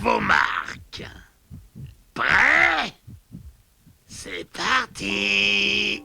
vos marques. Prêt? C'est parti.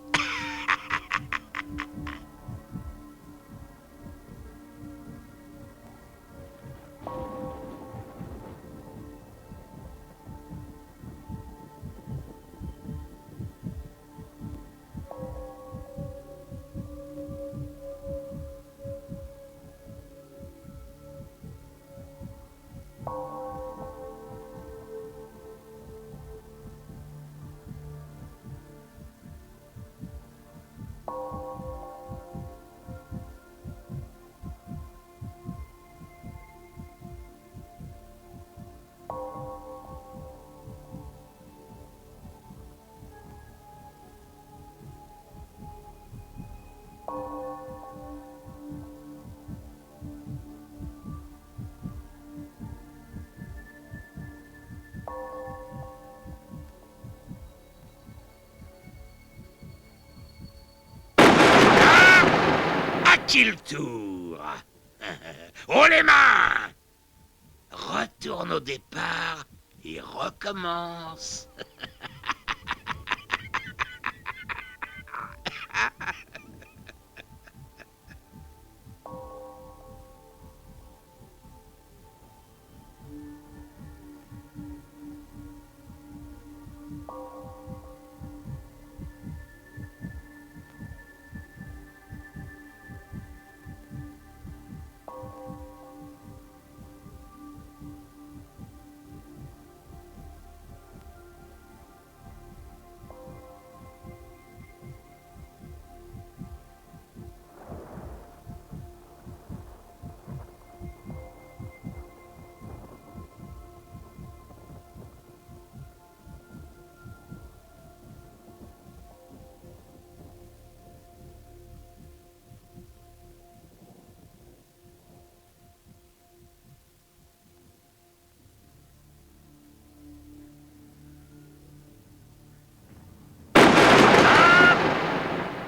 À qui le tour? Haut les mains! Retourne au départ et recommence.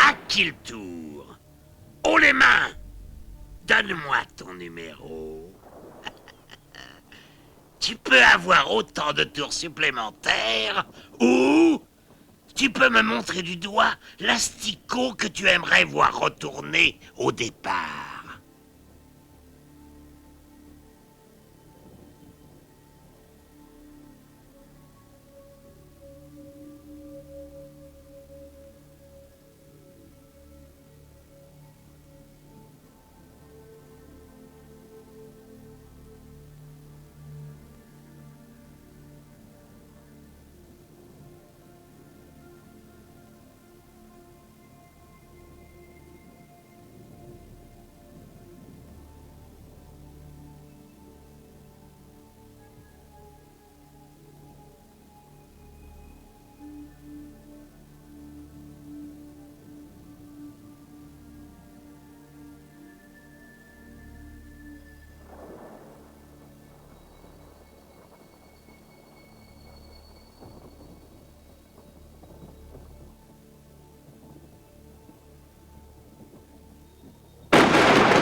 À qui le tour? Haut les mains! Donne-moi ton numéro. Tu peux avoir autant de tours supplémentaires ou tu peux me montrer du doigt l'asticot que tu aimerais voir retourner au départ.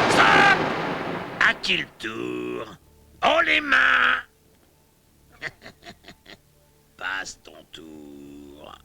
Stop! À qui le tour? Haut les mains! Passe ton tour.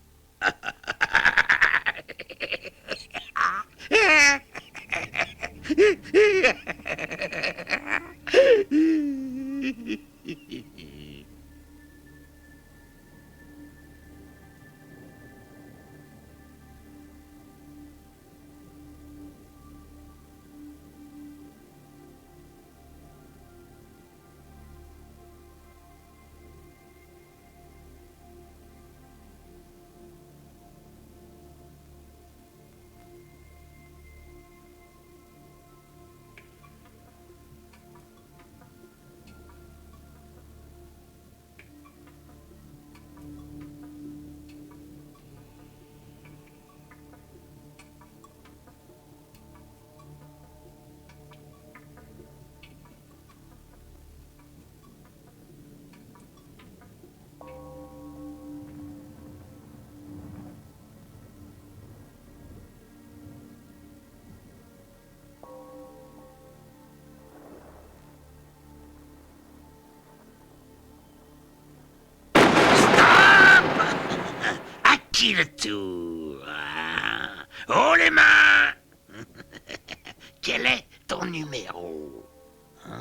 qui le tour? Ah. Oh les mains! Quel est ton numéro? Ah.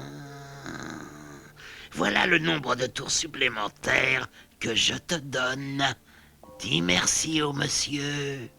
Voilà le nombre de tours supplémentaires que je te donne. Dis merci au monsieur.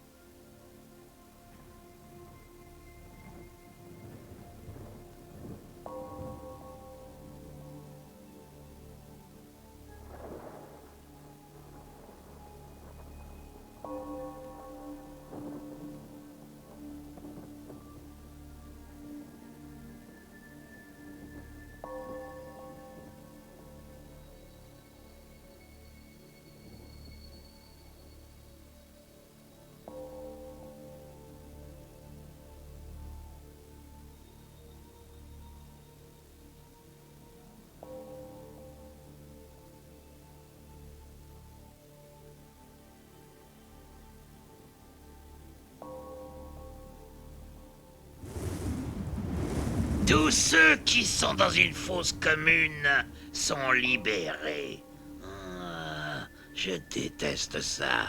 Tous ceux qui sont dans une fosse commune sont libérés. Ah, je déteste ça.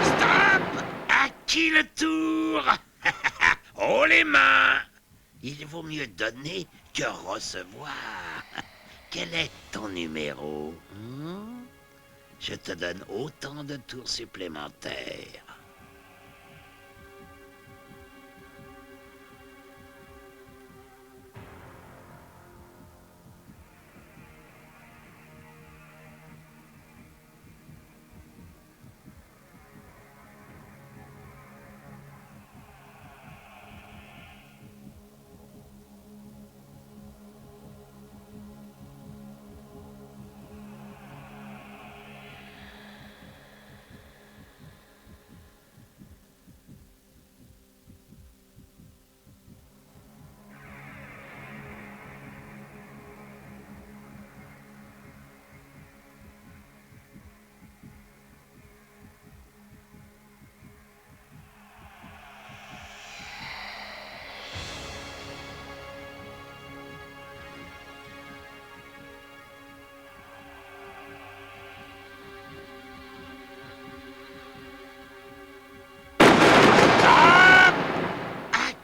Stop! À qui le tour? Oh les mains! Il vaut mieux donner que recevoir. Quel est ton numéro? Je te donne autant de tours supplémentaires.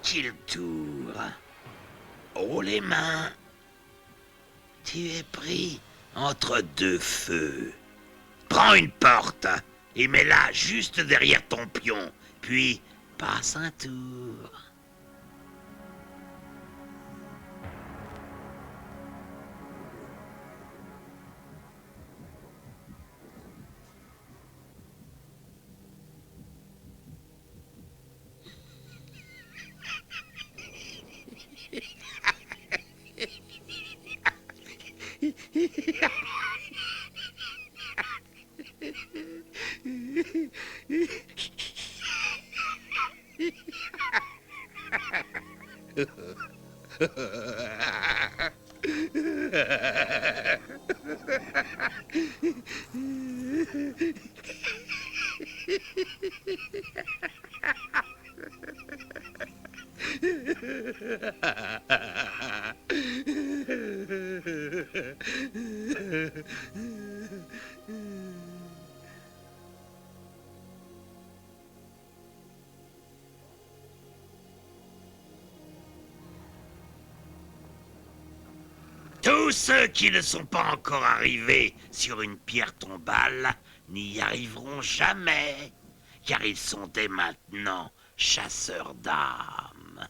Qui le tour? Oh les mains! Tu es pris entre deux feux. Prends une porte et mets-la juste derrière ton pion, puis passe un tour. Tous ceux qui ne sont pas encore arrivés sur une pierre tombale n'y arriveront jamais, car ils sont dès maintenant chasseurs d'âmes.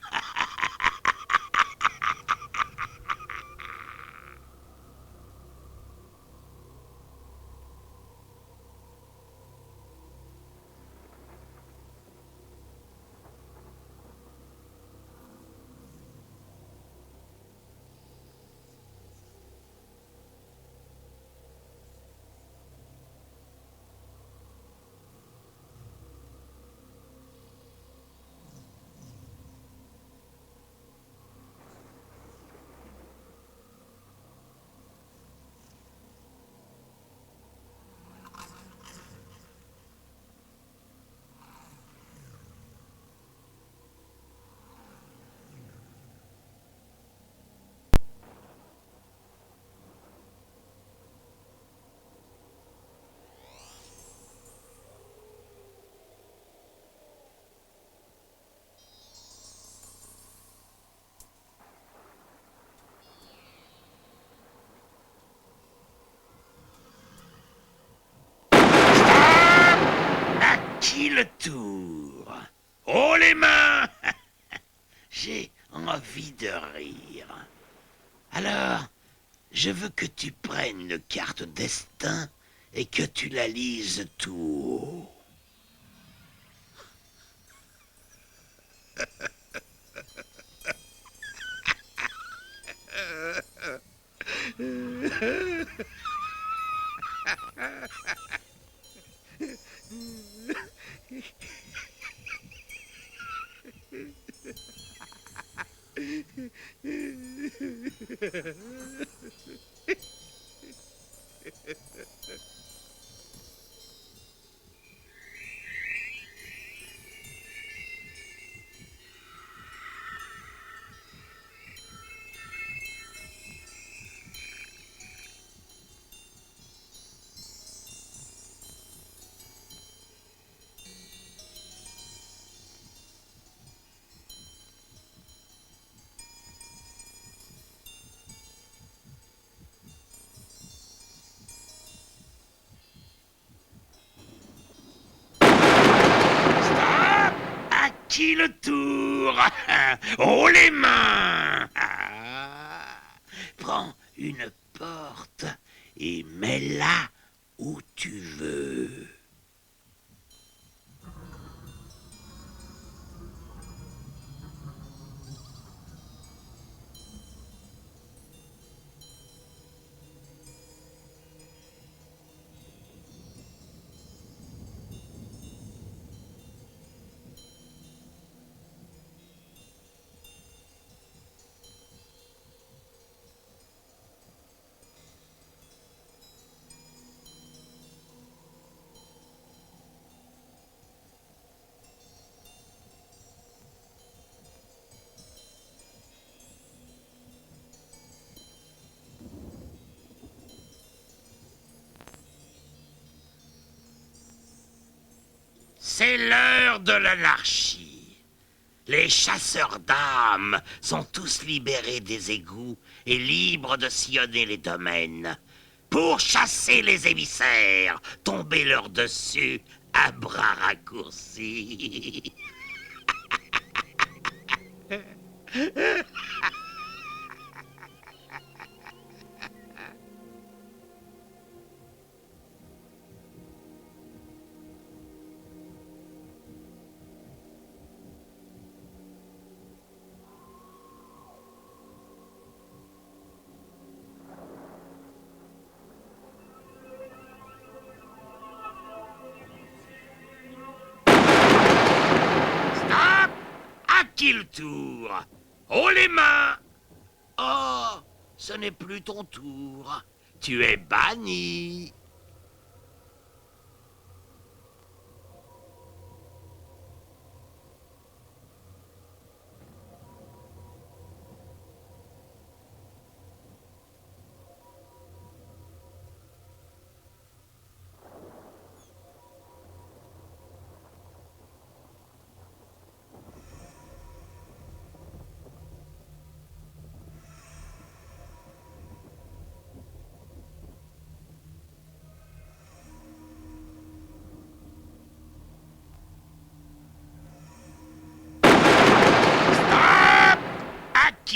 À qui le tour? Haut les mains! J'ai envie de rire. Alors, je veux que tu prennes une carte destin et que tu la lises tout haut. Stop! À qui le tour? Haut les mains! Prends une porte et mets-la où tu veux. C'est l'heure de l'anarchie. Les chasseurs d'âmes sont tous libérés des égouts et libres de sillonner les domaines. Pour chasser les émissaires, tomber leur dessus à bras raccourcis. Stop! À qui le tour? Haut les mains! Oh, ce n'est plus ton tour. Tu es banni.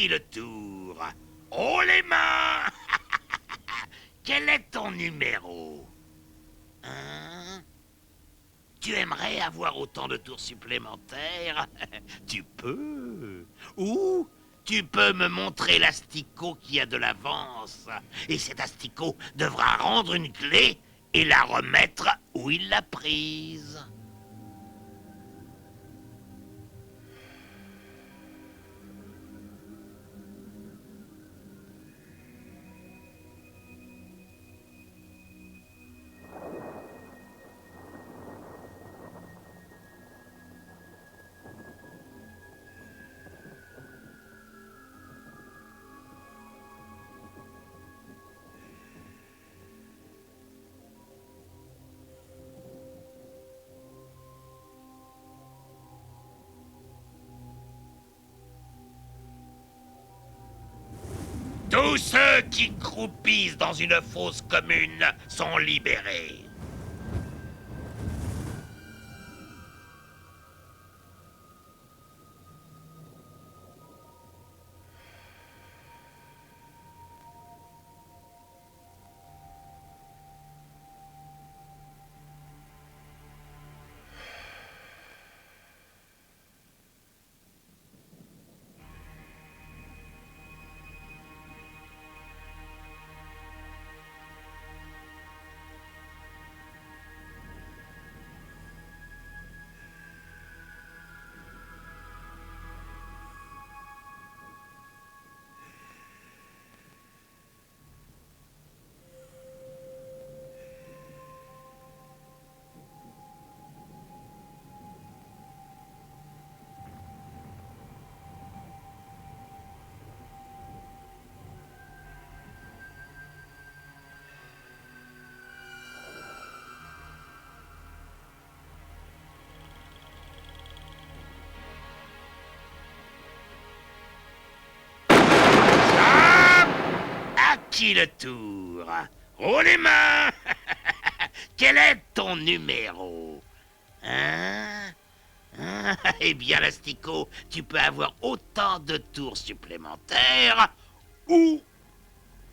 qui le tour? Haut les mains! Quel est ton numéro? Hein? Tu aimerais avoir autant de tours supplémentaires? Tu peux. Ou tu peux me montrer l'asticot qui a de l'avance. Et cet asticot devra rendre une clé et la remettre où il l'a prise. Tous ceux qui croupissent dans une fosse commune sont libérés. À qui le tour? Haut les mains! Quel est ton numéro? Hein? Eh bien, l'asticot, tu peux avoir autant de tours supplémentaires, ou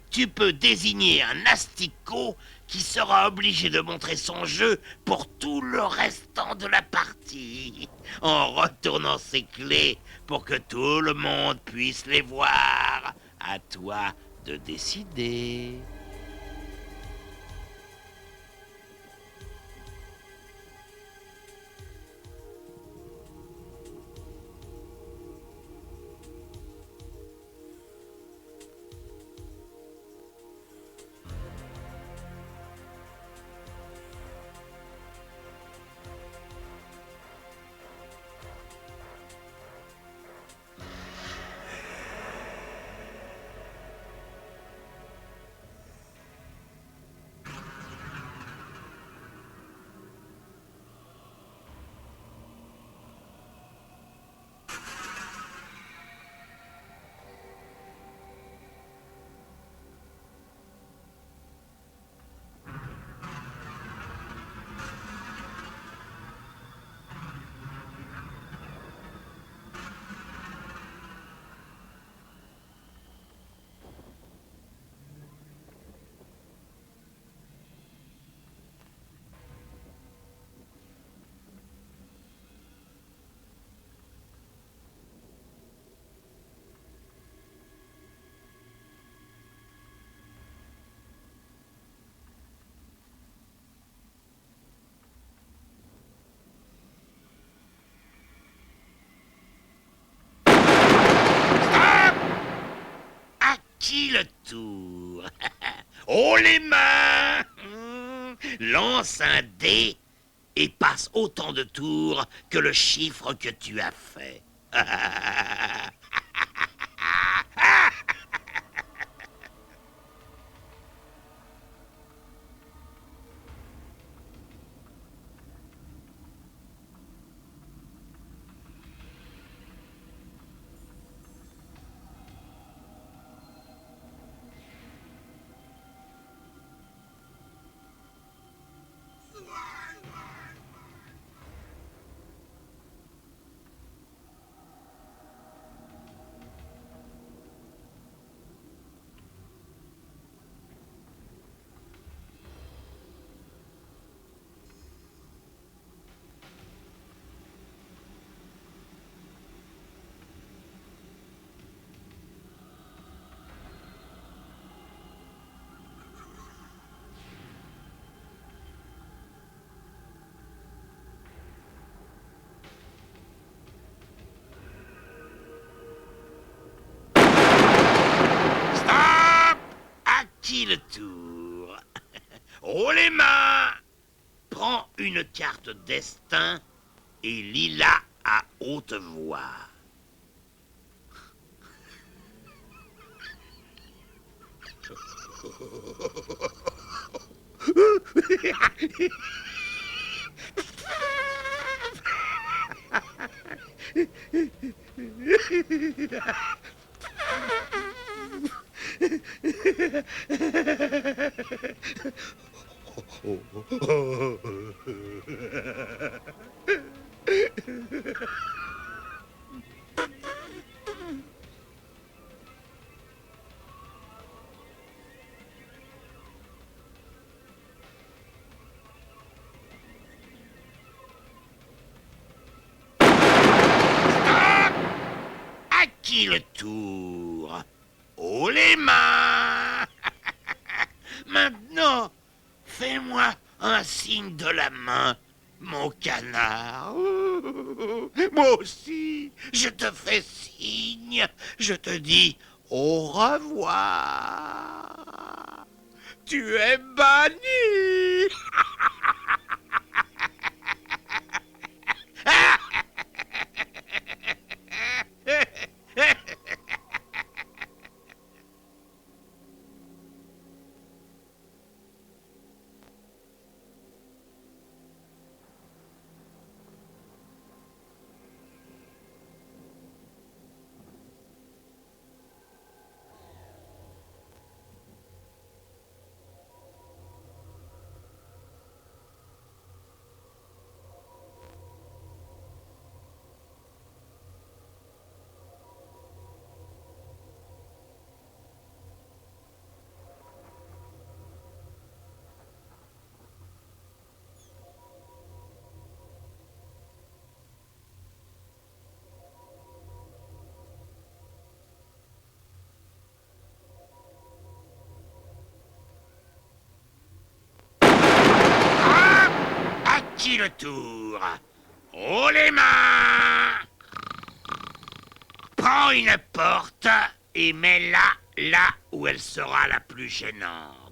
tu peux désigner un asticot qui sera obligé de montrer son jeu pour tout le restant de la partie, en retournant ses clés pour que tout le monde puisse les voir. À toi de décider. Qui le tour? Haut les mains! Lance un dé et passe autant de tours que le chiffre que tu as fait. qui le tour? Haut les mains! Prends une carte destin et lis-la à haute voix. À qui le tour? Haut les mains! Maintenant, fais-moi un signe de la main, mon canard. Moi aussi, je te fais signe. Je te dis au revoir. Tu es banni. À qui le tour? Haut les mains! Prends une porte et mets-la là où elle sera la plus gênante.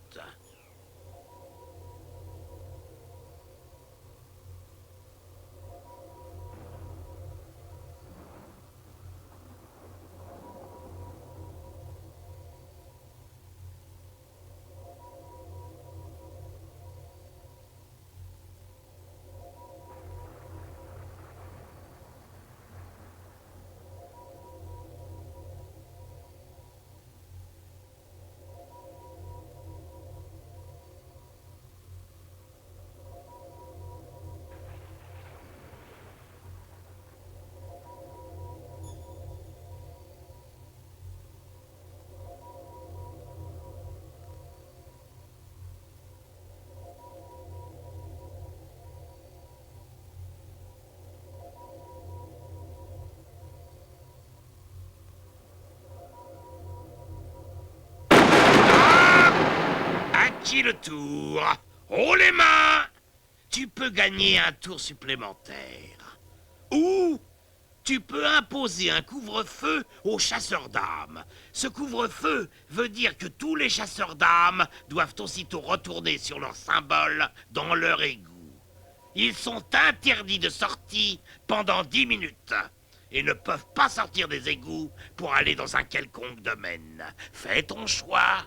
À qui le tour? Haut les mains! Tu peux gagner un tour supplémentaire. Ou tu peux imposer un couvre-feu aux chasseurs d'âmes. Ce couvre-feu veut dire que tous les chasseurs d'âmes doivent aussitôt retourner sur leur symbole dans leur égout. Ils sont interdits de sortie pendant 10 minutes et ne peuvent pas sortir des égouts pour aller dans un quelconque domaine. Fais ton choix.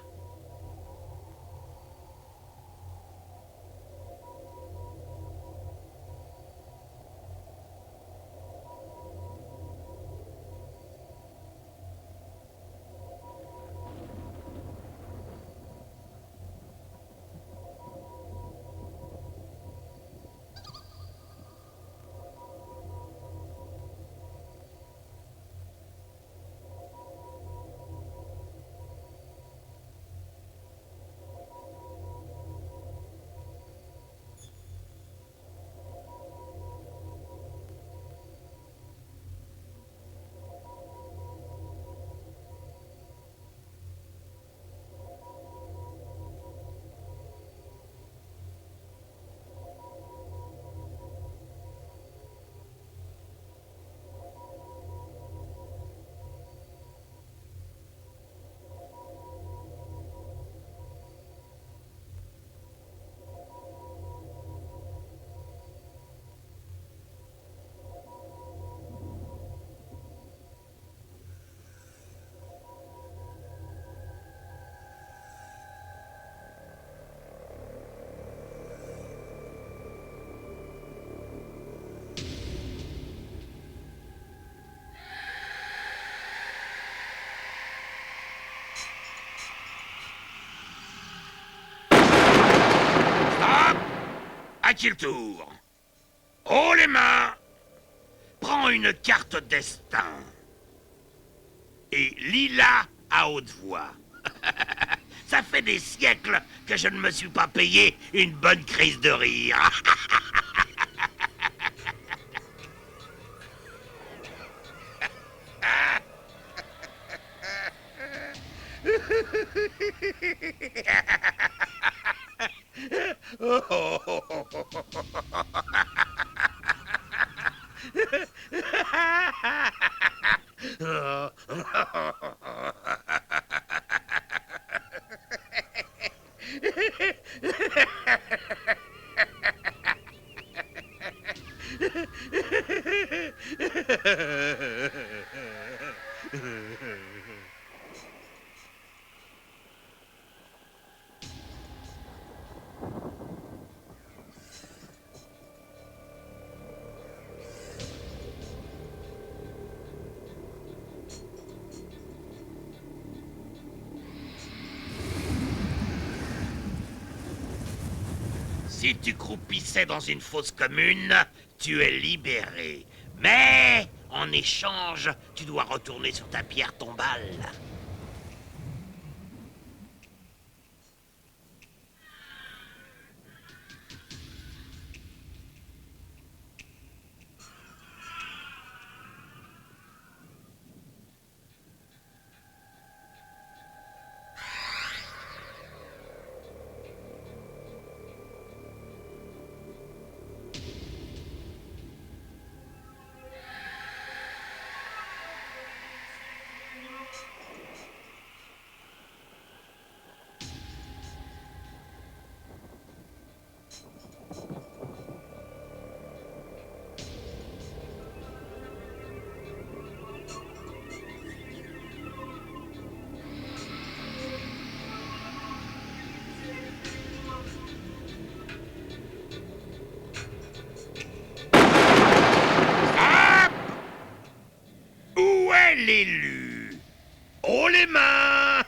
qui le tour? Haut les mains! Prends une carte destin. Et lis-la à haute voix. Ça fait des siècles que je ne me suis pas payé une bonne crise de rire. Si tu croupissais dans une fosse commune, tu es libéré. Mais, en échange, tu dois retourner sur ta pierre tombale. Où est l'élu? Haut les mains!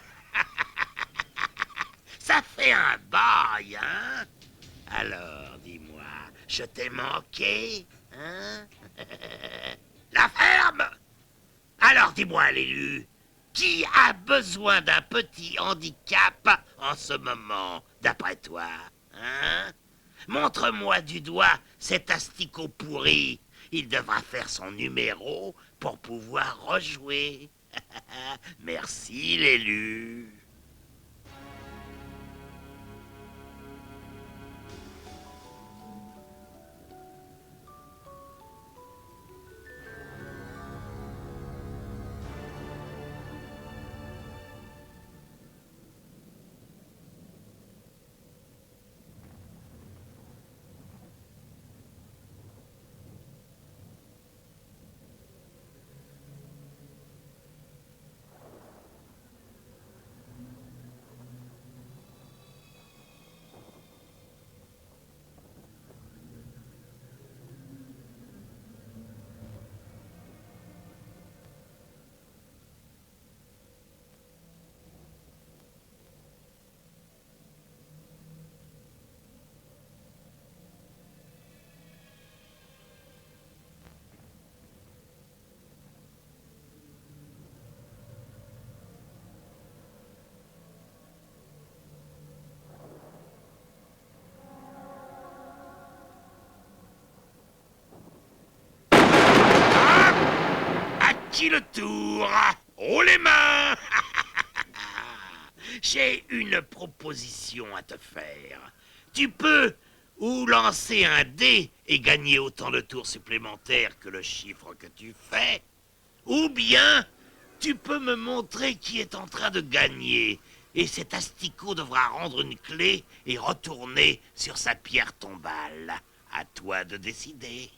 Ça fait un bail, hein? Alors, dis-moi, je t'ai manqué, hein? La ferme! Alors, dis-moi, l'élu, qui a besoin d'un petit handicap en ce moment, d'après toi, hein? Montre-moi du doigt cet asticot pourri. Il devra faire son numéro pour pouvoir rejouer. Merci, l'élu. À qui le tour? Haut les mains! J'ai une proposition à te faire. Tu peux ou lancer un dé et gagner autant de tours supplémentaires que le chiffre que tu fais, ou bien tu peux me montrer qui est en train de gagner, et cet asticot devra rendre une clé et retourner sur sa pierre tombale. À toi de décider.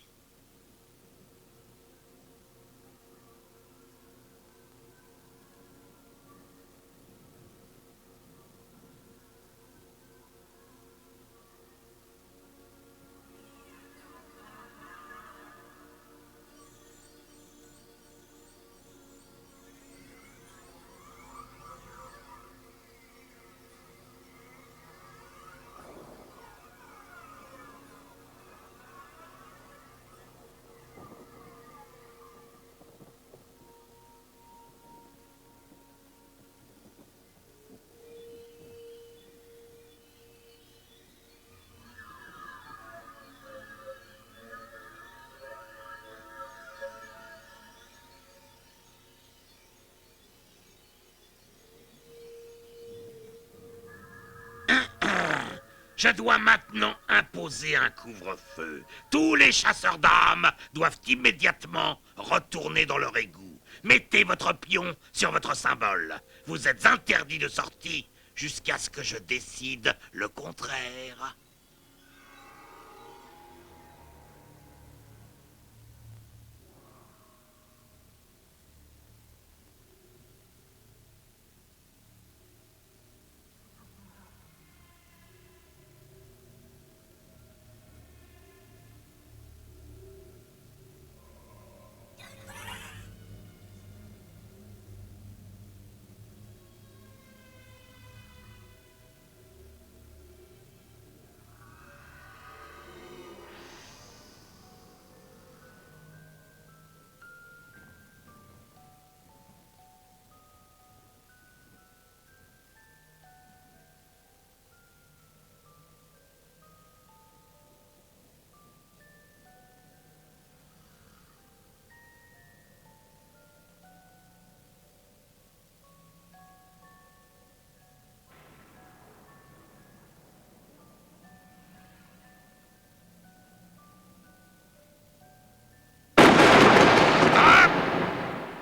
Je dois maintenant imposer un couvre-feu. Tous les chasseurs d'âmes doivent immédiatement retourner dans leur égout. Mettez votre pion sur votre symbole. Vous êtes interdits de sortie jusqu'à ce que je décide le contraire.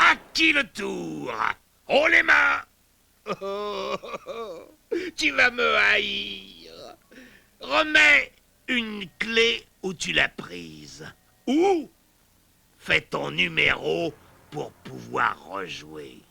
À qui le tour? Haut les mains! Tu vas me haïr. Remets une clé où tu l'as prise. Ou fais ton numéro pour pouvoir rejouer.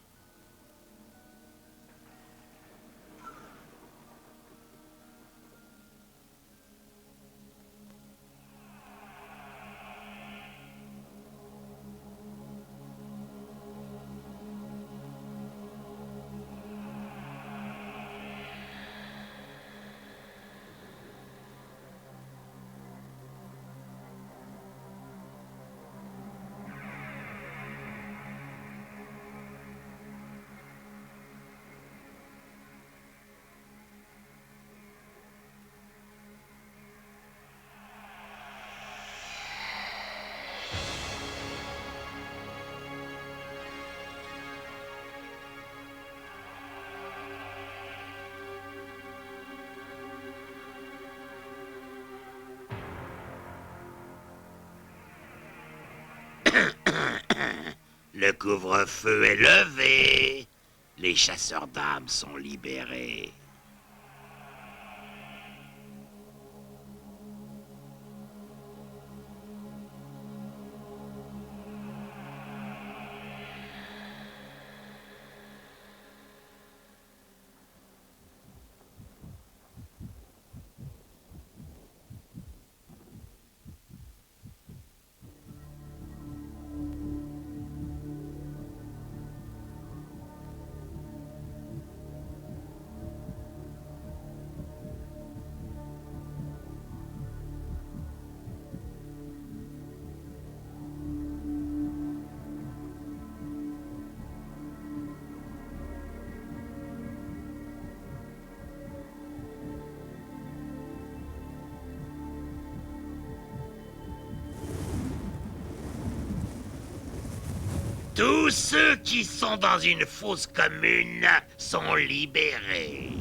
Le couvre-feu est levé. Les chasseurs d'âmes sont libérés. Tous ceux qui sont dans une fosse commune sont libérés.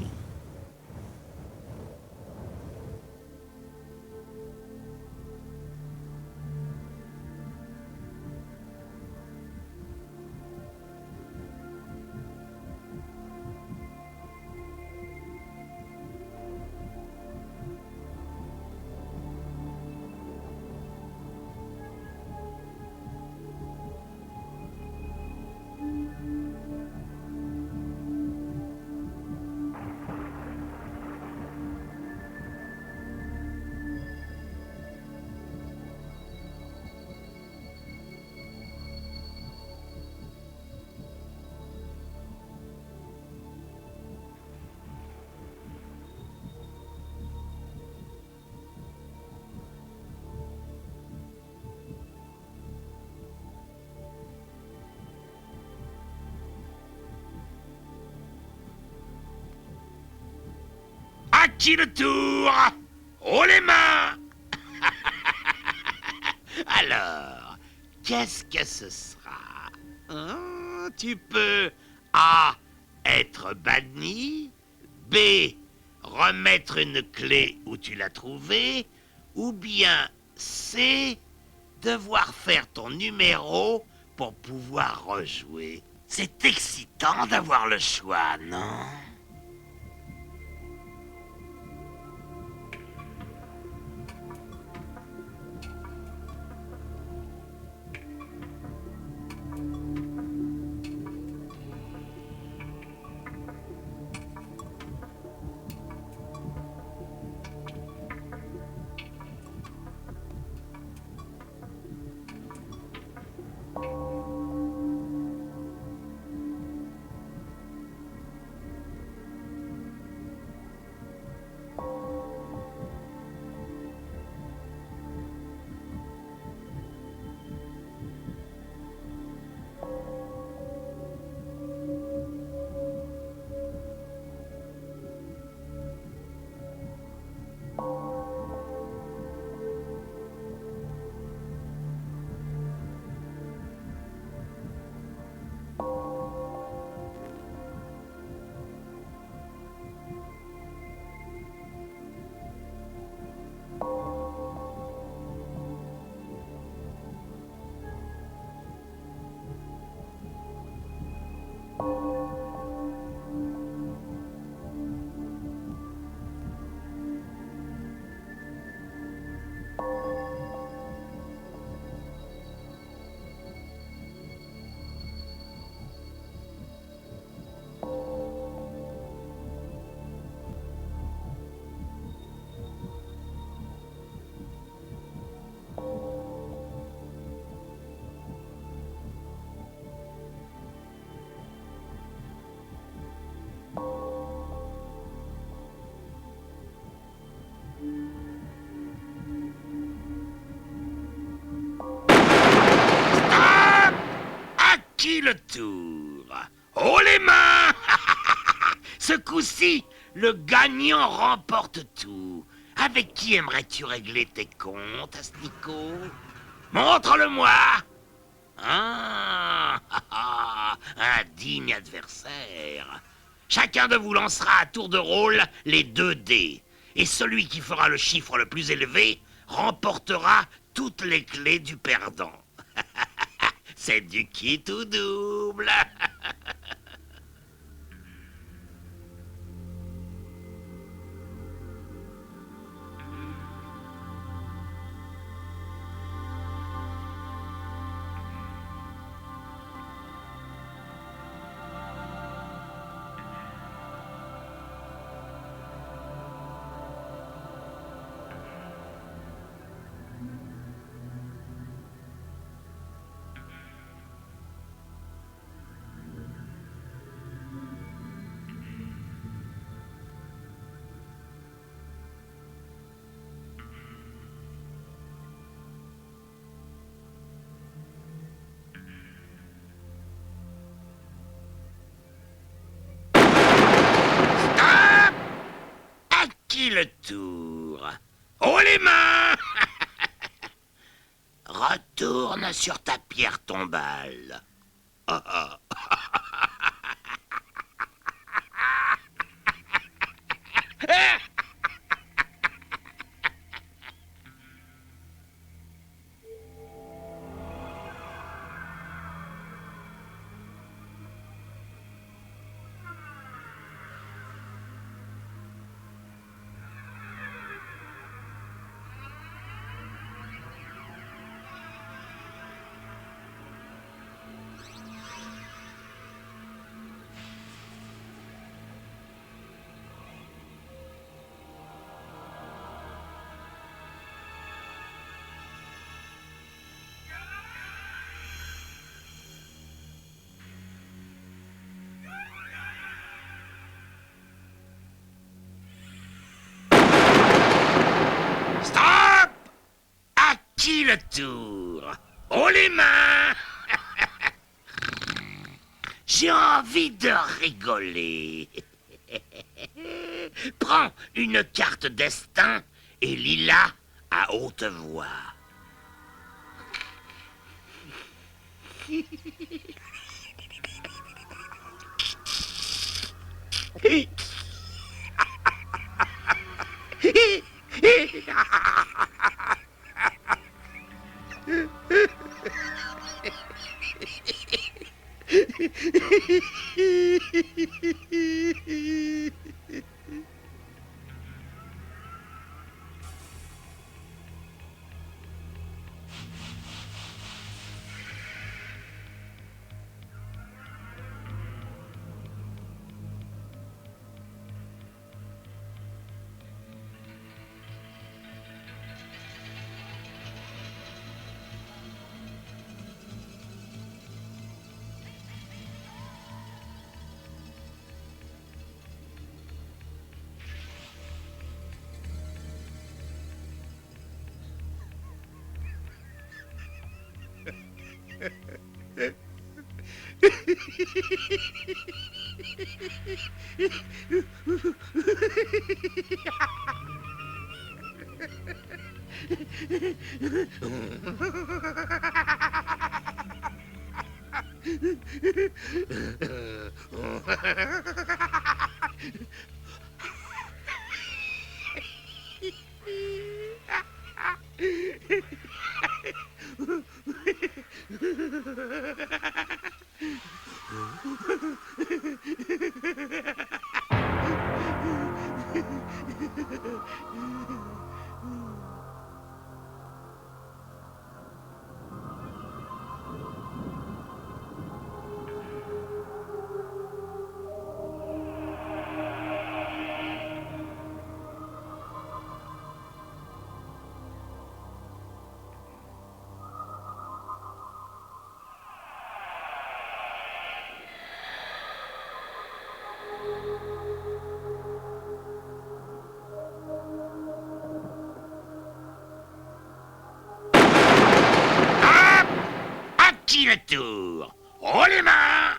À qui le tour? Haut les mains! Alors, qu'est-ce que ce sera? Tu peux A. Être banni, B. remettre une clé où tu l'as trouvée, ou bien C, devoir faire ton numéro pour pouvoir rejouer. C'est excitant d'avoir le choix, non? Stop! À qui le tour? Oh les mains! Ce coup-ci, le gagnant remporte tout. Avec qui aimerais-tu régler tes comptes, Asnico? Montre-le-moi! Ah, un digne adversaire. Chacun de vous lancera à tour de rôle les 2 dés. Et celui qui fera le chiffre le plus élevé remportera toutes les clés du perdant. C'est du qui tout double. Stop! À qui le tour? Oh les mains! Retourne sur ta pierre tombale. Ah, ah. Stop! À qui le tour? Oh les mains! J'ai envie de rigoler. Prends une carte destin et lis-la à haute voix. À qui le tour? Oh les mains!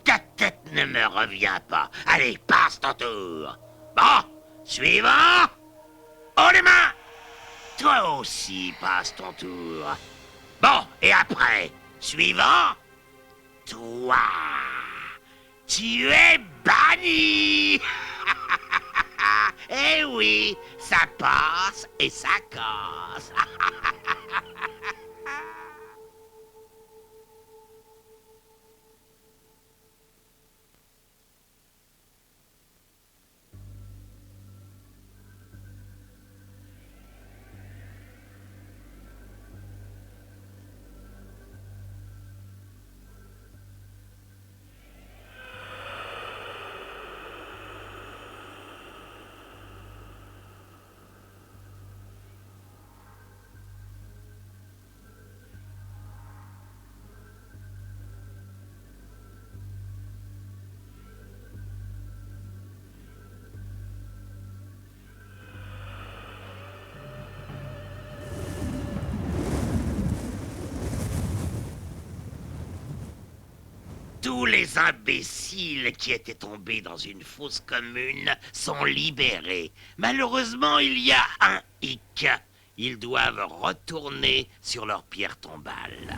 Ta tête ne me revient pas. Allez, passe ton tour. Bon, suivant. Oh les mains! Toi aussi, passe ton tour. Bon, et après, suivant. Toi, tu es banni. Eh oui, ça passe et ça casse. Tous les imbéciles qui étaient tombés dans une fosse commune sont libérés. Malheureusement, il y a un hic. Ils doivent retourner sur leur pierre tombale.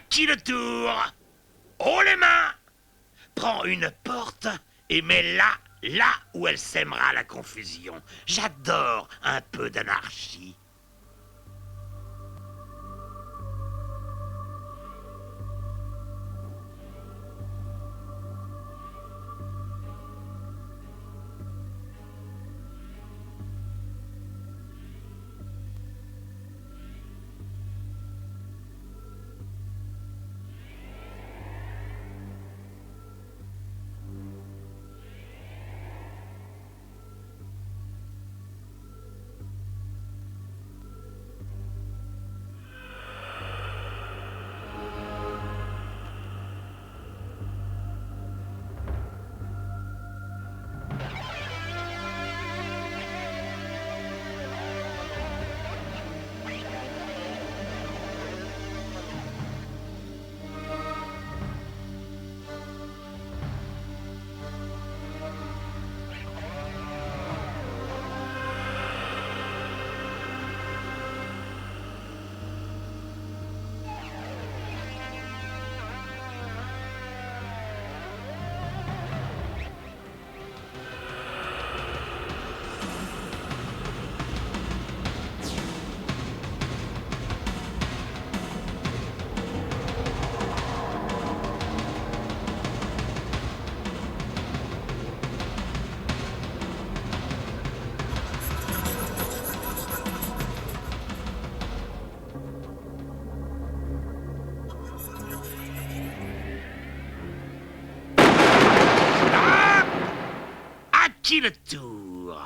Qui le tour? Haut les mains! Prends une porte et mets-la là où elle sèmera la confusion. J'adore un peu d'anarchie. qui le tour?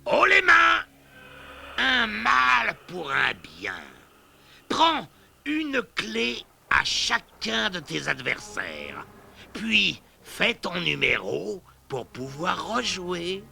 Haut les mains! Un mal pour un bien. Prends une clé à chacun de tes adversaires. Puis fais ton numéro pour pouvoir rejouer.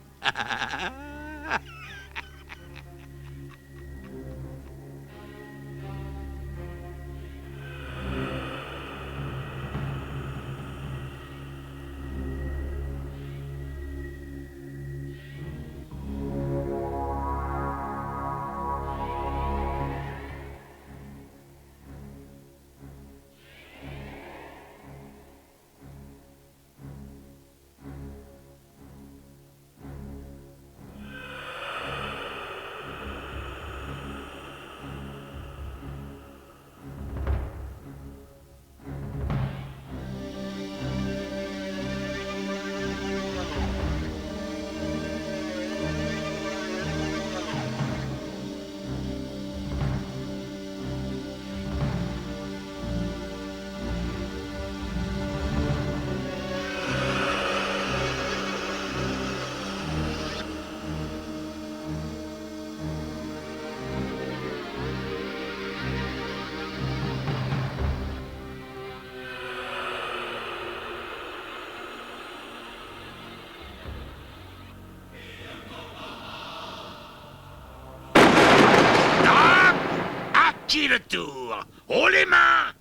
Qui le tour? Haut les mains!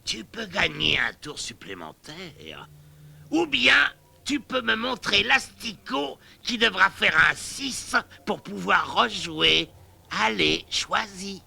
Tu peux gagner un tour supplémentaire. Ou bien, tu peux me montrer l'asticot qui devra faire un 6 pour pouvoir rejouer. Allez, choisis.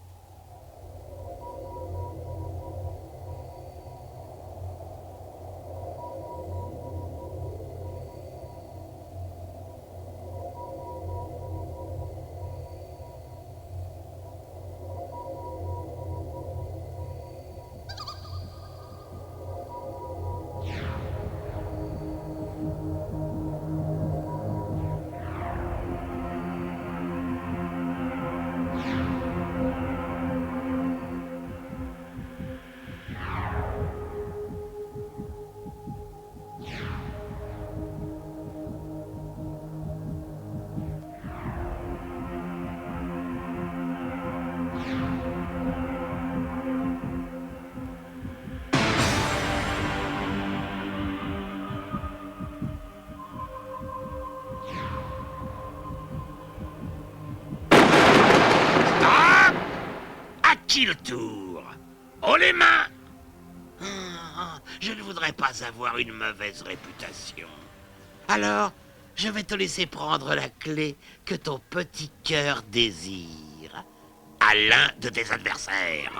Qui le tour? Haut les mains! Je ne voudrais pas avoir une mauvaise réputation. Alors, je vais te laisser prendre la clé que ton petit cœur désire à l'un de tes adversaires.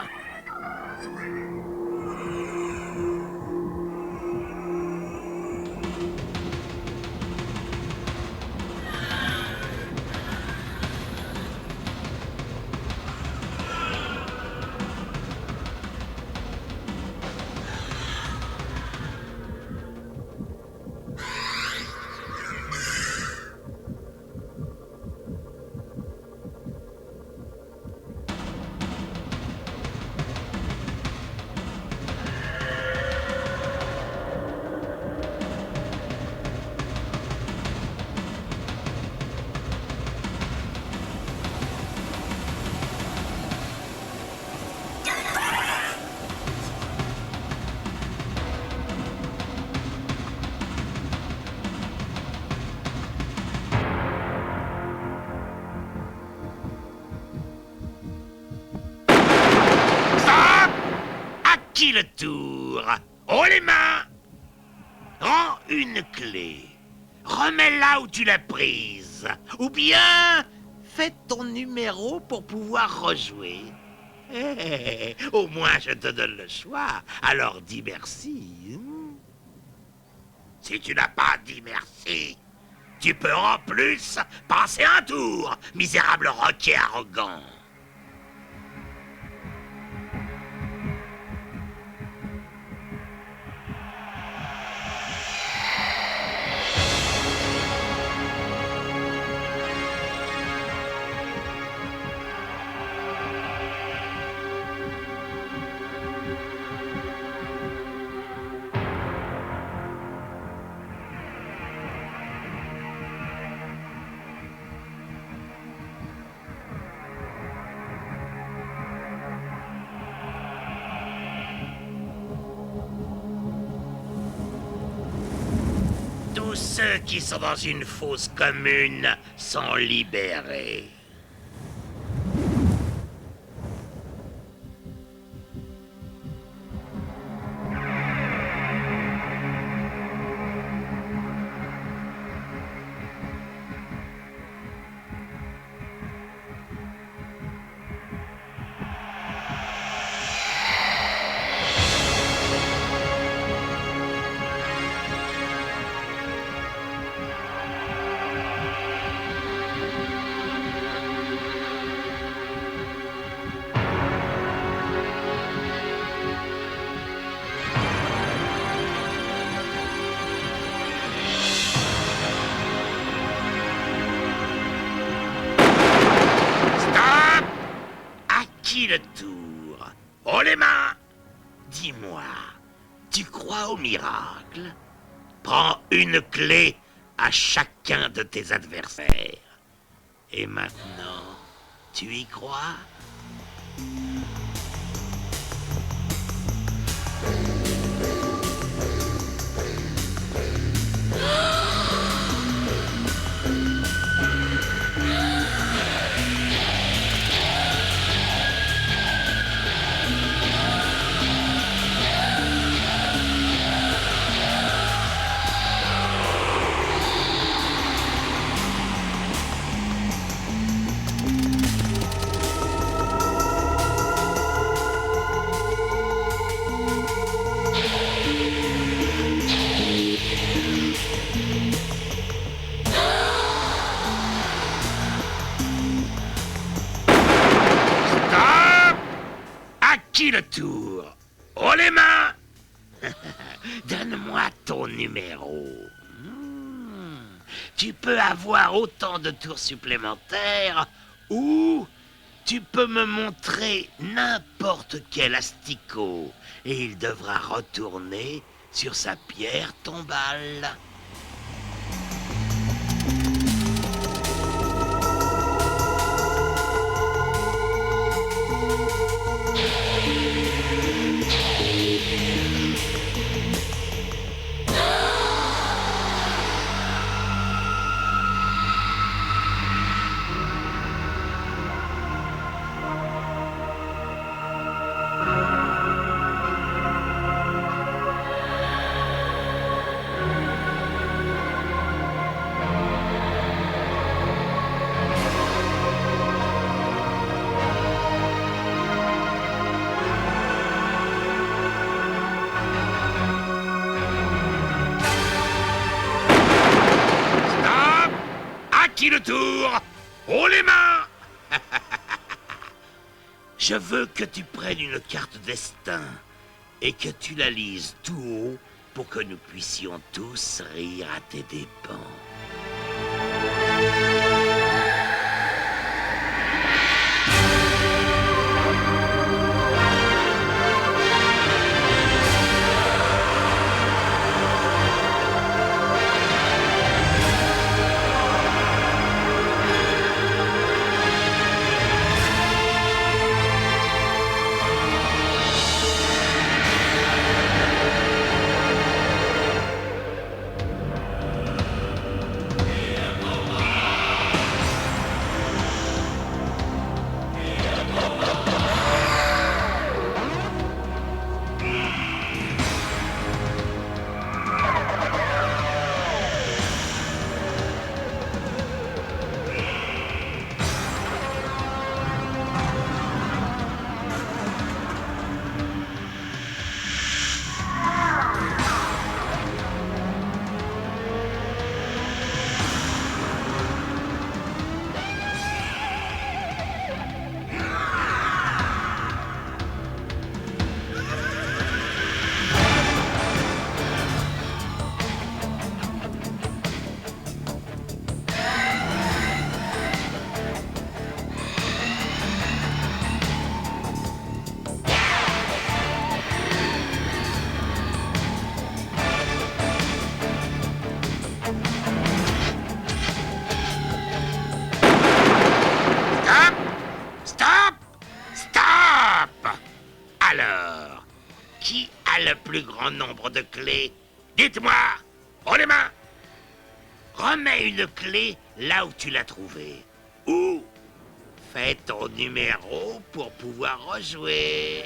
Qui le tour? Haut les mains! Rends une clé. Remets-la où tu l'as prise. Ou bien, fais ton numéro pour pouvoir rejouer. Au moins, je te donne le choix. Alors dis merci. Si tu n'as pas dit merci, tu peux en plus passer un tour, misérable roquier arrogant. ceux qui sont dans une fosse commune sont libérés. Le tour. Oh les mains! Dis-moi, tu crois au miracle? Prends une clé à chacun de tes adversaires. Et maintenant, tu y crois? Qui le tour? Oh les mains! Donne-moi ton numéro. Tu peux avoir autant de tours supplémentaires ou tu peux me montrer n'importe quel asticot et il devra retourner sur sa pierre tombale. Qui le tour? Oh les mains! Je veux que tu prennes une carte destin et que tu la lises tout haut pour que nous puissions tous rire à tes dépens. Qui a le plus grand nombre de clés? Dites-moi! Oh les mains! remets une clé là où tu l'as trouvée. Ou fais ton numéro pour pouvoir rejouer.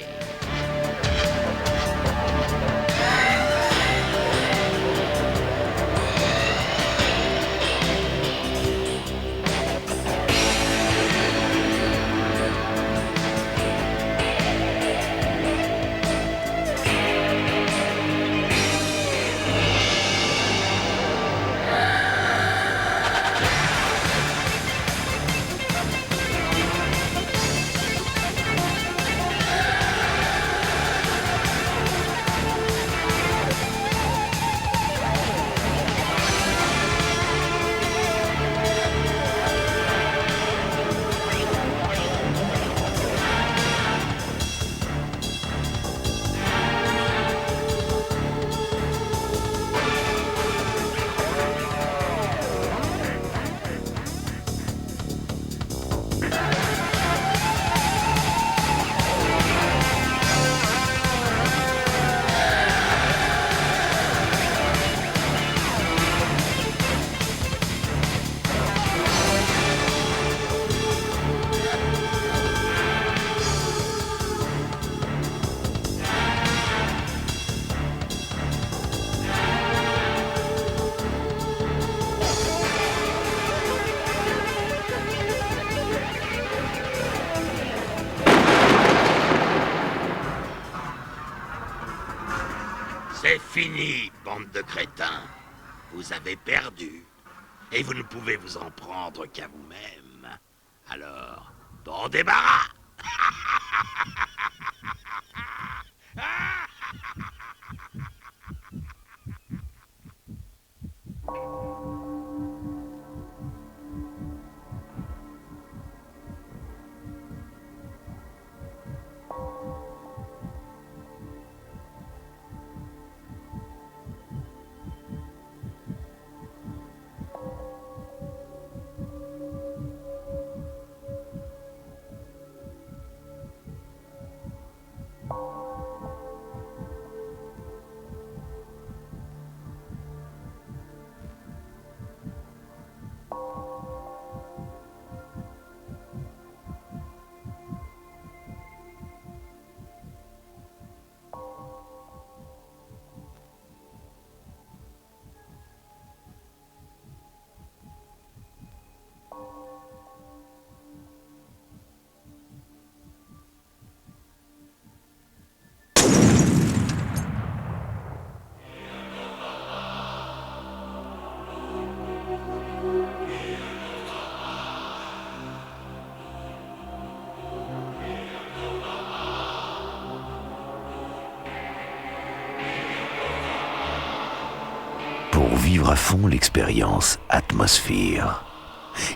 C'est fini, bande de crétins. Vous avez perdu. Et vous ne pouvez vous en prendre qu'à vous-même. Alors, bon débarras. Pour vivre à fond l'expérience Atmosphere,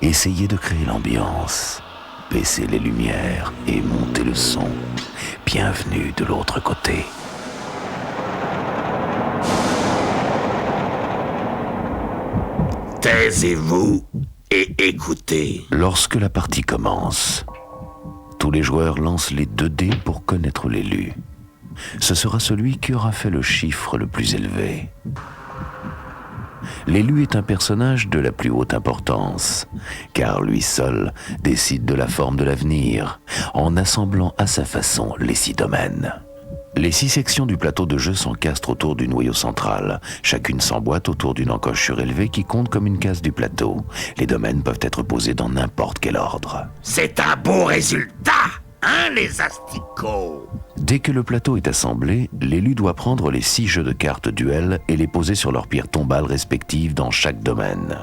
essayez de créer l'ambiance, baissez les lumières et montez le son. Bienvenue de l'autre côté. Taisez-vous et écoutez. Lorsque la partie commence, tous les joueurs lancent les 2 dés pour connaître l'élu. Ce sera celui qui aura fait le chiffre le plus élevé. L'élu est un personnage de la plus haute importance, car lui seul décide de la forme de l'avenir, en assemblant à sa façon les 6 domaines. Les 6 sections du plateau de jeu s'encastrent autour du noyau central. Chacune s'emboîte autour d'une encoche surélevée qui compte comme une case du plateau. Les domaines peuvent être posés dans n'importe quel ordre. C'est un beau résultat, hein, les asticots? Dès que le plateau est assemblé, l'élu doit prendre les 6 jeux de cartes duel et les poser sur leurs pierres tombales respectives dans chaque domaine.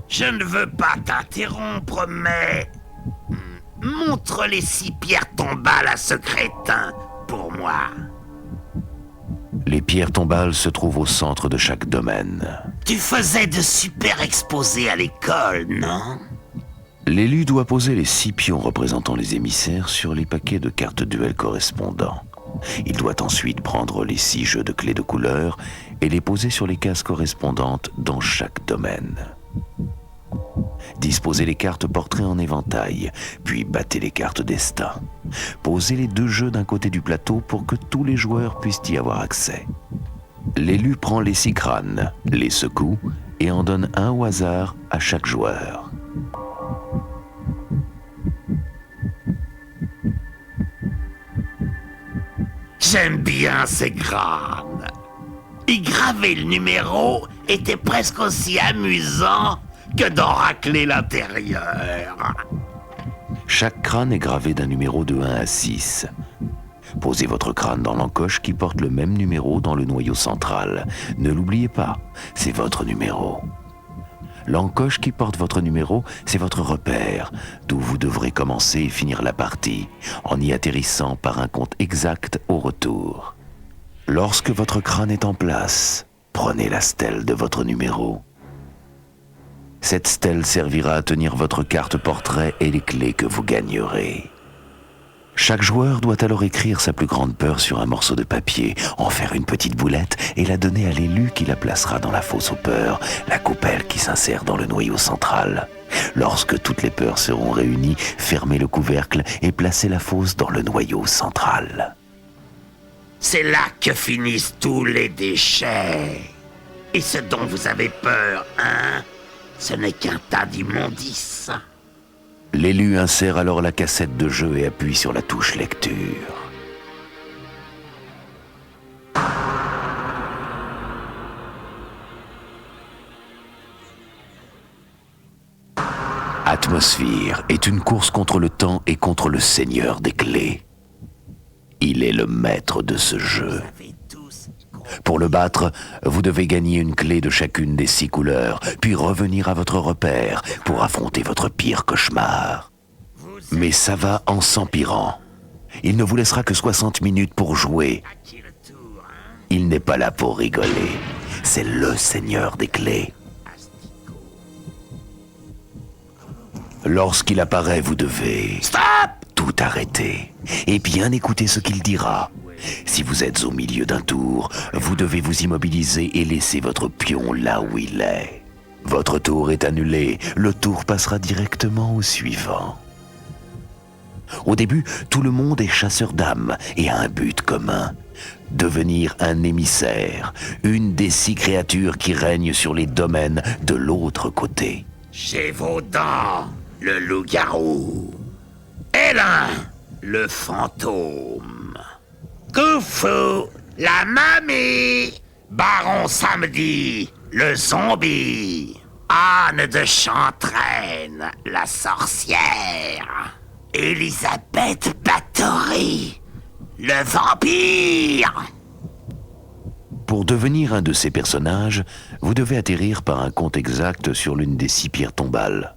Je ne veux pas t'interrompre, mais... montre les 6 pierres tombales à ce crétin, pour moi. Les pierres tombales se trouvent au centre de chaque domaine. Tu faisais de super exposés à l'école, non? L'élu doit poser les 6 pions représentant les émissaires sur les paquets de cartes duel correspondants. Il doit ensuite prendre les 6 jeux de clés de couleur et les poser sur les cases correspondantes dans chaque domaine. Disposez les cartes portraits en éventail, puis battez les cartes destin. Posez les 2 jeux d'un côté du plateau pour que tous les joueurs puissent y avoir accès. L'élu prend les 6 crânes, les secoue et en donne un au hasard à chaque joueur. J'aime bien ces crânes. Y graver le numéro était presque aussi amusant que d'en racler l'intérieur. Chaque crâne est gravé d'un numéro de 1 à 6. Posez votre crâne dans l'encoche qui porte le même numéro dans le noyau central. Ne l'oubliez pas, c'est votre numéro. L'encoche qui porte votre numéro, c'est votre repère, d'où vous devrez commencer et finir la partie, en y atterrissant par un compte exact au retour. Lorsque votre crâne est en place, prenez la stèle de votre numéro. Cette stèle servira à tenir votre carte portrait et les clés que vous gagnerez. Chaque joueur doit alors écrire sa plus grande peur sur un morceau de papier, en faire une petite boulette et la donner à l'élu qui la placera dans la fosse aux peurs, la coupelle qui s'insère dans le noyau central. Lorsque toutes les peurs seront réunies, fermez le couvercle et placez la fosse dans le noyau central. C'est là que finissent tous les déchets. Et ce dont vous avez peur, hein, ce n'est qu'un tas d'immondices. L'élu insère alors la cassette de jeu et appuie sur la touche lecture. Atmosphère est une course contre le temps et contre le seigneur des clés. Il est le maître de ce jeu. Pour le battre, vous devez gagner une clé de chacune des 6 couleurs, puis revenir à votre repère pour affronter votre pire cauchemar. Mais ça va en s'empirant. Il ne vous laissera que 60 minutes pour jouer. Il n'est pas là pour rigoler. C'est le seigneur des clés. Lorsqu'il apparaît, vous devez... Stop! Tout arrêter et bien écouter ce qu'il dira. Si vous êtes au milieu d'un tour, vous devez vous immobiliser et laisser votre pion là où il est. Votre tour est annulé, le tour passera directement au suivant. Au début, tout le monde est chasseur d'âmes et a un but commun. Devenir un émissaire, une des 6 créatures qui règnent sur les domaines de l'autre côté. Gévaudan, le loup-garou. Hélin, le fantôme. Khufu, la mamie. Baron Samedi, le zombie. Anne de Chantraine, la sorcière. Elisabeth Bathory, le vampire. Pour devenir un de ces personnages, vous devez atterrir par un compte exact sur l'une des 6 pierres tombales.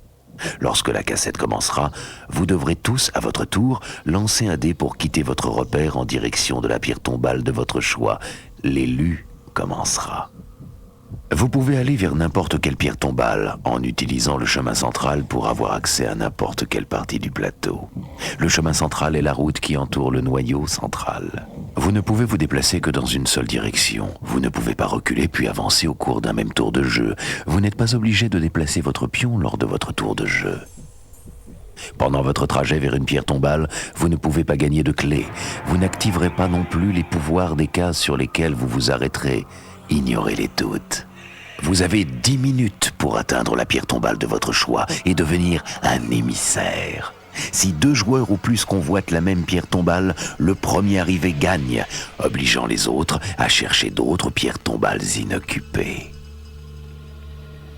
Lorsque la cassette commencera, vous devrez tous, à votre tour, lancer un dé pour quitter votre repère en direction de la pierre tombale de votre choix. L'élu commencera. Vous pouvez aller vers n'importe quelle pierre tombale en utilisant le chemin central pour avoir accès à n'importe quelle partie du plateau. Le chemin central est la route qui entoure le noyau central. Vous ne pouvez vous déplacer que dans une seule direction. Vous ne pouvez pas reculer puis avancer au cours d'un même tour de jeu. Vous n'êtes pas obligé de déplacer votre pion lors de votre tour de jeu. Pendant votre trajet vers une pierre tombale, vous ne pouvez pas gagner de clé. Vous n'activerez pas non plus les pouvoirs des cases sur lesquelles vous vous arrêterez. Ignorez-les toutes. Vous avez 10 minutes pour atteindre la pierre tombale de votre choix et devenir un émissaire. Si 2 joueurs ou plus convoitent la même pierre tombale, le premier arrivé gagne, obligeant les autres à chercher d'autres pierres tombales inoccupées.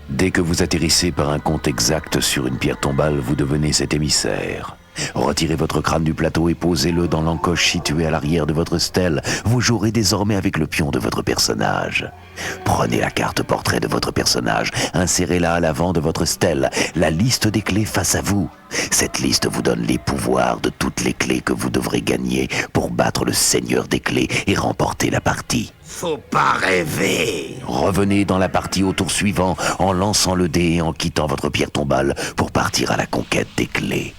Dès que vous atterrissez par un compte exact sur une pierre tombale, vous devenez cet émissaire. Retirez votre crâne du plateau et posez-le dans l'encoche située à l'arrière de votre stèle. Vous jouerez désormais avec le pion de votre personnage. Prenez la carte portrait de votre personnage, insérez-la à l'avant de votre stèle, la liste des clés face à vous. Cette liste vous donne les pouvoirs de toutes les clés que vous devrez gagner pour battre le seigneur des clés et remporter la partie. Faut pas rêver. Revenez dans la partie au tour suivant en lançant le dé et en quittant votre pierre tombale pour partir à la conquête des clés.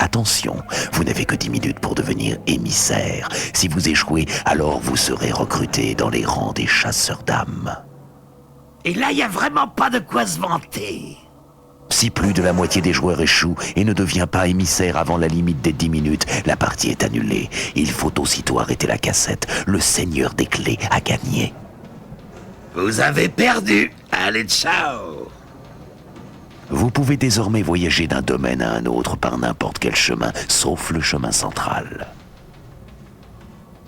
Attention, vous n'avez que 10 minutes pour devenir émissaire. Si vous échouez, alors vous serez recruté dans les rangs des chasseurs d'âmes. Et là, y a vraiment pas de quoi se vanter. Si plus de la moitié des joueurs échoue et ne devient pas émissaire avant la limite des 10 minutes, la partie est annulée. Il faut aussitôt arrêter la cassette. Le seigneur des clés a gagné. Vous avez perdu. Allez, ciao. Vous pouvez désormais voyager d'un domaine à un autre par n'importe quel chemin, sauf le chemin central.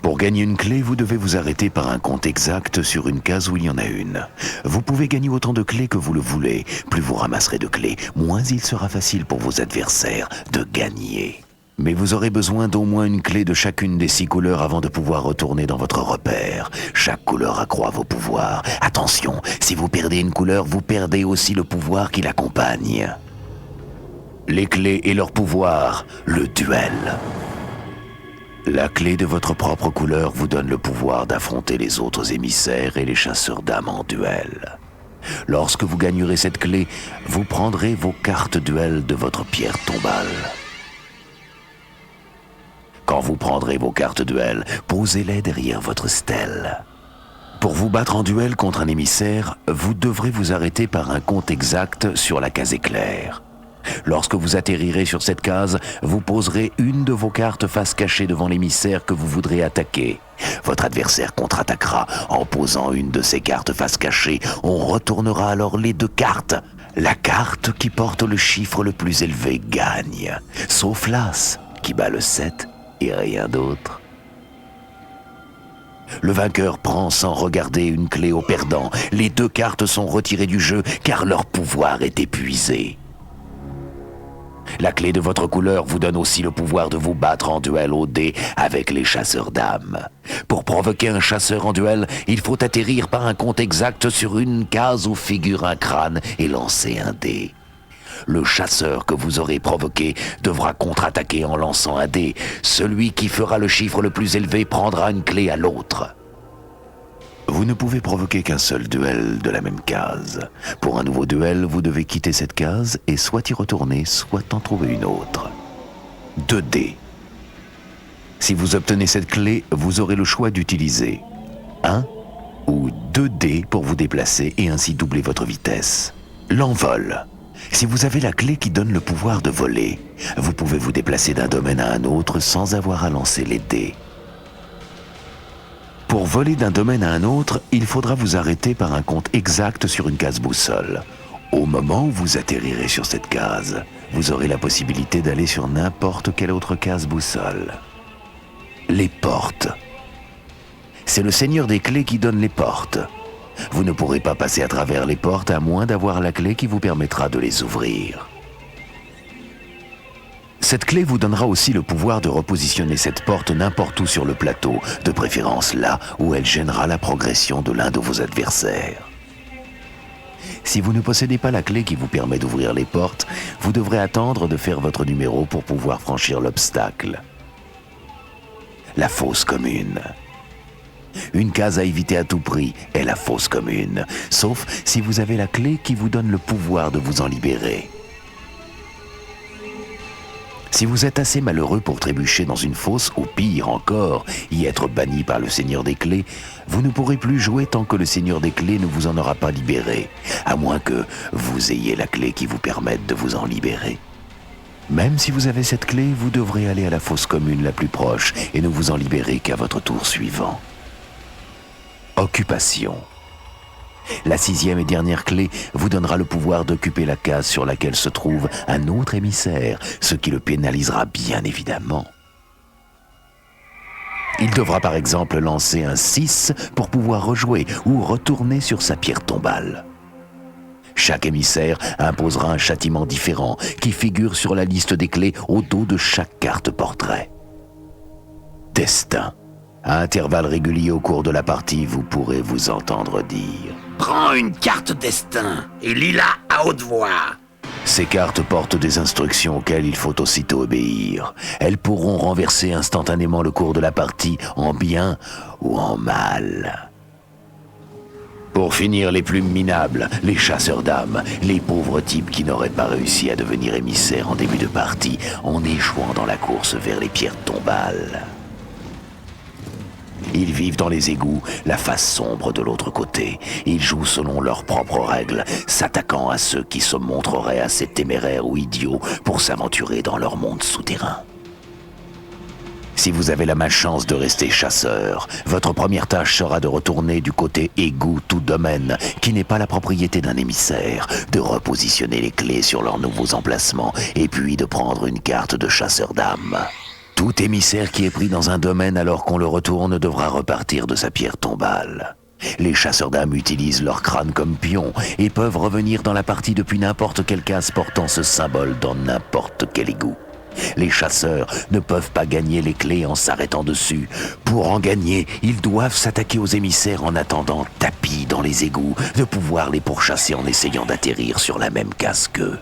Pour gagner une clé, vous devez vous arrêter par un compte exact sur une case où il y en a une. Vous pouvez gagner autant de clés que vous le voulez. Plus vous ramasserez de clés, moins il sera facile pour vos adversaires de gagner. Mais vous aurez besoin d'au moins une clé de chacune des 6 couleurs avant de pouvoir retourner dans votre repère. Chaque couleur accroît vos pouvoirs. Attention, si vous perdez une couleur, vous perdez aussi le pouvoir qui l'accompagne. Les clés et leur pouvoir, le duel. La clé de votre propre couleur vous donne le pouvoir d'affronter les autres émissaires et les chasseurs d'âmes en duel. Lorsque vous gagnerez cette clé, vous prendrez vos cartes duel de votre pierre tombale. Quand vous prendrez vos cartes duel, posez-les derrière votre stèle. Pour vous battre en duel contre un émissaire, vous devrez vous arrêter par un compte exact sur la case éclair. Lorsque vous atterrirez sur cette case, vous poserez une de vos cartes face cachée devant l'émissaire que vous voudrez attaquer. Votre adversaire contre-attaquera en posant une de ses cartes face cachée. On retournera alors les 2 cartes. La carte qui porte le chiffre le plus élevé gagne, sauf l'As qui bat le 7 et rien d'autre. Le vainqueur prend sans regarder une clé au perdant. Les 2 cartes sont retirées du jeu car leur pouvoir est épuisé. La clé de votre couleur vous donne aussi le pouvoir de vous battre en duel au dé avec les chasseurs d'âmes. Pour provoquer un chasseur en duel, il faut atterrir par un compte exact sur une case où figure un crâne et lancer un dé. Le chasseur que vous aurez provoqué devra contre-attaquer en lançant un dé. Celui qui fera le chiffre le plus élevé prendra une clé à l'autre. Vous ne pouvez provoquer qu'un seul duel de la même case. Pour un nouveau duel, vous devez quitter cette case et soit y retourner, soit en trouver une autre. 2 dés. Si vous obtenez cette clé, vous aurez le choix d'utiliser 1 ou 2 dés pour vous déplacer et ainsi doubler votre vitesse. L'envol. Si vous avez la clé qui donne le pouvoir de voler, vous pouvez vous déplacer d'un domaine à un autre sans avoir à lancer les dés. Pour voler d'un domaine à un autre, il faudra vous arrêter par un compte exact sur une case boussole. Au moment où vous atterrirez sur cette case, vous aurez la possibilité d'aller sur n'importe quelle autre case boussole. Les portes. C'est le seigneur des clés qui donne les portes. Vous ne pourrez pas passer à travers les portes à moins d'avoir la clé qui vous permettra de les ouvrir. Cette clé vous donnera aussi le pouvoir de repositionner cette porte n'importe où sur le plateau, de préférence là où elle gênera la progression de l'un de vos adversaires. Si vous ne possédez pas la clé qui vous permet d'ouvrir les portes, vous devrez attendre de faire votre numéro pour pouvoir franchir l'obstacle. La fosse commune. Une case à éviter à tout prix est la fosse commune, sauf si vous avez la clé qui vous donne le pouvoir de vous en libérer. Si vous êtes assez malheureux pour trébucher dans une fosse, ou pire encore, y être banni par le Seigneur des Clés, vous ne pourrez plus jouer tant que le Seigneur des Clés ne vous en aura pas libéré, à moins que vous ayez la clé qui vous permette de vous en libérer. Même si vous avez cette clé, vous devrez aller à la fosse commune la plus proche et ne vous en libérer qu'à votre tour suivant. Occupation. La 6e et dernière clé vous donnera le pouvoir d'occuper la case sur laquelle se trouve un autre émissaire, ce qui le pénalisera bien évidemment. Il devra par exemple lancer un 6 pour pouvoir rejouer ou retourner sur sa pierre tombale. Chaque émissaire imposera un châtiment différent qui figure sur la liste des clés au dos de chaque carte portrait. Destin. À intervalles réguliers au cours de la partie, vous pourrez vous entendre dire « Prends une carte destin et lis-la à haute voix !» Ces cartes portent des instructions auxquelles il faut aussitôt obéir. Elles pourront renverser instantanément le cours de la partie en bien ou en mal. Pour finir, les plus minables, les chasseurs d'âmes, les pauvres types qui n'auraient pas réussi à devenir émissaires en début de partie en échouant dans la course vers les pierres tombales. Ils vivent dans les égouts, la face sombre de l'autre côté. Ils jouent selon leurs propres règles, s'attaquant à ceux qui se montreraient assez téméraires ou idiots pour s'aventurer dans leur monde souterrain. Si vous avez la malchance de rester chasseur, votre première tâche sera de retourner du côté égout tout domaine, qui n'est pas la propriété d'un émissaire, de repositionner les clés sur leurs nouveaux emplacements et puis de prendre une carte de chasseur d'âme. Tout émissaire qui est pris dans un domaine alors qu'on le retourne devra repartir de sa pierre tombale. Les chasseurs d'âmes utilisent leur crâne comme pion et peuvent revenir dans la partie depuis n'importe quelle case portant ce symbole dans n'importe quel égout. Les chasseurs ne peuvent pas gagner les clés en s'arrêtant dessus. Pour en gagner, ils doivent s'attaquer aux émissaires en attendant, tapis dans les égouts, de pouvoir les pourchasser en essayant d'atterrir sur la même case qu'eux.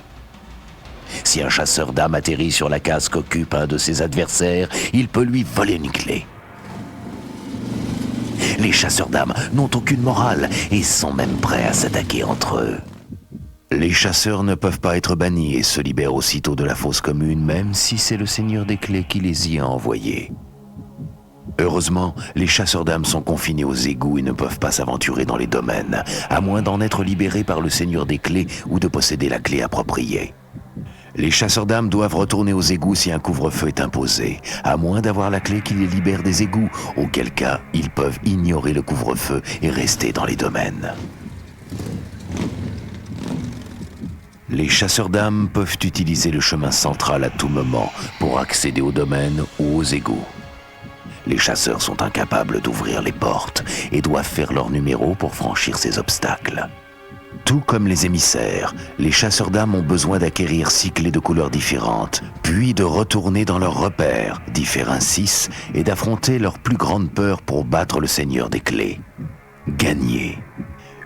Si un chasseur d'âmes atterrit sur la case qu'occupe un de ses adversaires, il peut lui voler une clé. Les chasseurs d'âmes n'ont aucune morale et sont même prêts à s'attaquer entre eux. Les chasseurs ne peuvent pas être bannis et se libèrent aussitôt de la fosse commune, même si c'est le Seigneur des Clés qui les y a envoyés. Heureusement, les chasseurs d'âmes sont confinés aux égouts et ne peuvent pas s'aventurer dans les domaines, à moins d'en être libérés par le Seigneur des Clés ou de posséder la clé appropriée. Les chasseurs d'âmes doivent retourner aux égouts si un couvre-feu est imposé, à moins d'avoir la clé qui les libère des égouts, auquel cas ils peuvent ignorer le couvre-feu et rester dans les domaines. Les chasseurs d'âmes peuvent utiliser le chemin central à tout moment pour accéder aux domaines ou aux égouts. Les chasseurs sont incapables d'ouvrir les portes et doivent faire leur numéro pour franchir ces obstacles. Tout comme les émissaires, les chasseurs d'âmes ont besoin d'acquérir 6 clés de couleurs différentes, puis de retourner dans leurs repères, d'y faire un 6 et d'affronter leur plus grande peur pour battre le Seigneur des Clés. Gagner.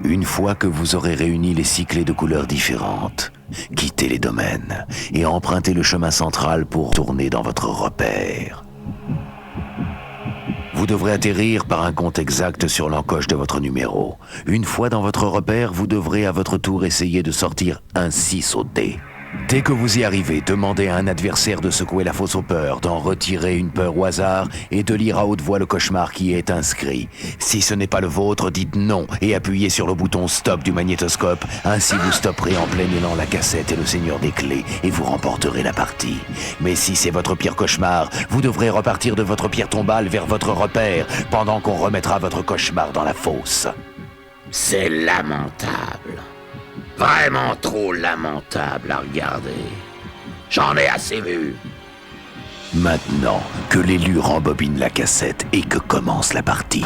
Une fois que vous aurez réuni les 6 clés de couleurs différentes, quittez les domaines et empruntez le chemin central pour tourner dans votre repère. Vous devrez atterrir par un compte exact sur l'encoche de votre numéro. Une fois dans votre repère, vous devrez à votre tour essayer de sortir un 6 au dé. Dès que vous y arrivez, demandez à un adversaire de secouer la fosse aux peurs, d'en retirer une peur au hasard et de lire à haute voix le cauchemar qui est inscrit. Si ce n'est pas le vôtre, dites non et appuyez sur le bouton stop du magnétoscope. Ainsi vous stopperez en plein élan la cassette et le Seigneur des Clés et vous remporterez la partie. Mais si c'est votre pire cauchemar, vous devrez repartir de votre pierre tombale vers votre repère pendant qu'on remettra votre cauchemar dans la fosse. C'est lamentable. Vraiment trop lamentable à regarder. J'en ai assez vu. Maintenant que l'élu rembobine la cassette et que commence la partie.